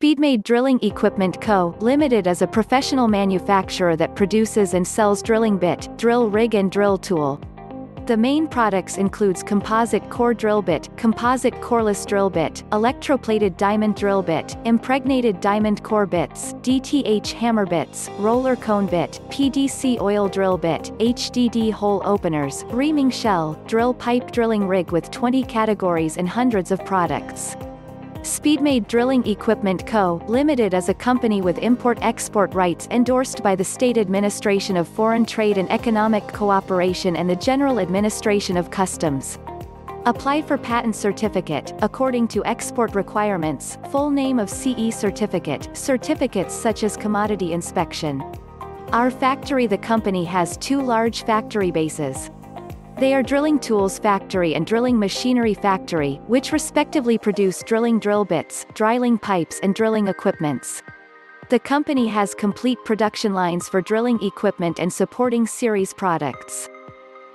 Speedmade Drilling Equipment Co., Limited is a professional manufacturer that produces and sells drilling bit, drill rig and drill tool. The main products includes composite core drill bit, composite coreless drill bit, electroplated diamond drill bit, impregnated diamond core bits, DTH hammer bits, roller cone bit, PDC oil drill bit, HDD hole openers, reaming shell, drill pipe drilling rig with 20 categories and hundreds of products. Speedmade Drilling Equipment Co., Limited is a company with import-export rights endorsed by the State Administration of Foreign Trade and Economic Cooperation and the General Administration of Customs. Apply for patent certificate, according to export requirements, full name of CE certificate, certificates such as commodity inspection. Our factory. The company has two large factory bases. They are Drilling Tools Factory and Drilling Machinery Factory, which respectively produce drilling drill bits, drilling pipes and drilling equipments. The company has complete production lines for drilling equipment and supporting series products.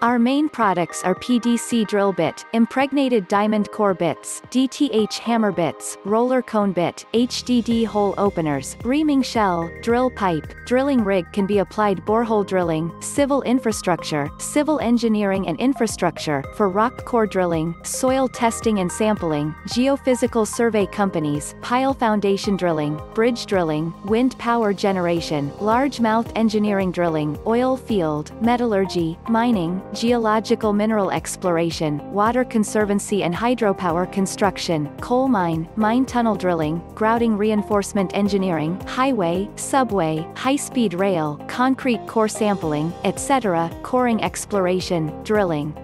Our main products are PDC drill bit, impregnated diamond core bits, DTH hammer bits, roller cone bit, HDD hole openers, reaming shell, drill pipe, drilling rig can be applied borehole drilling, civil infrastructure, civil engineering and infrastructure, for rock core drilling, soil testing and sampling, geophysical survey companies, pile foundation drilling, bridge drilling, wind power generation, largemouth engineering drilling, oil field, metallurgy, mining, geological mineral exploration, water conservancy and hydropower construction, coal mine, mine tunnel drilling, grouting reinforcement engineering, highway, subway, high-speed rail, concrete core sampling, etc., coring exploration, drilling.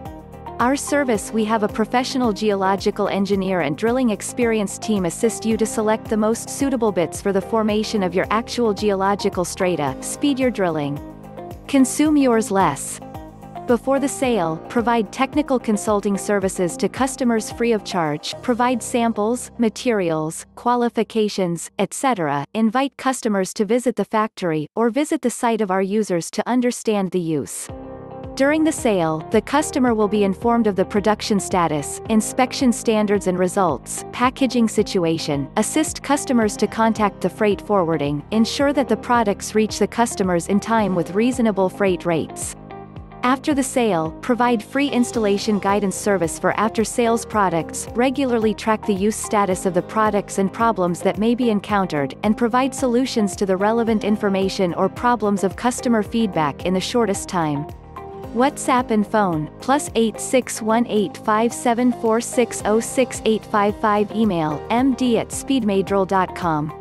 Our service. We have a professional geological engineer and drilling experienced team assist you to select the most suitable bits for the formation of your actual geological strata. Speed your drilling. Consume yours less. Before the sale, provide technical consulting services to customers free of charge, provide samples, materials, qualifications, etc., invite customers to visit the factory, or visit the site of our users to understand the use. During the sale, the customer will be informed of the production status, inspection standards and results, packaging situation, assist customers to contact the freight forwarding, ensure that the products reach the customers in time with reasonable freight rates. After the sale, provide free installation guidance service for after-sales products, regularly track the use status of the products and problems that may be encountered, and provide solutions to the relevant information or problems of customer feedback in the shortest time. WhatsApp and phone, +8 618 574 606 855. Email, md@speedmadedrill.com.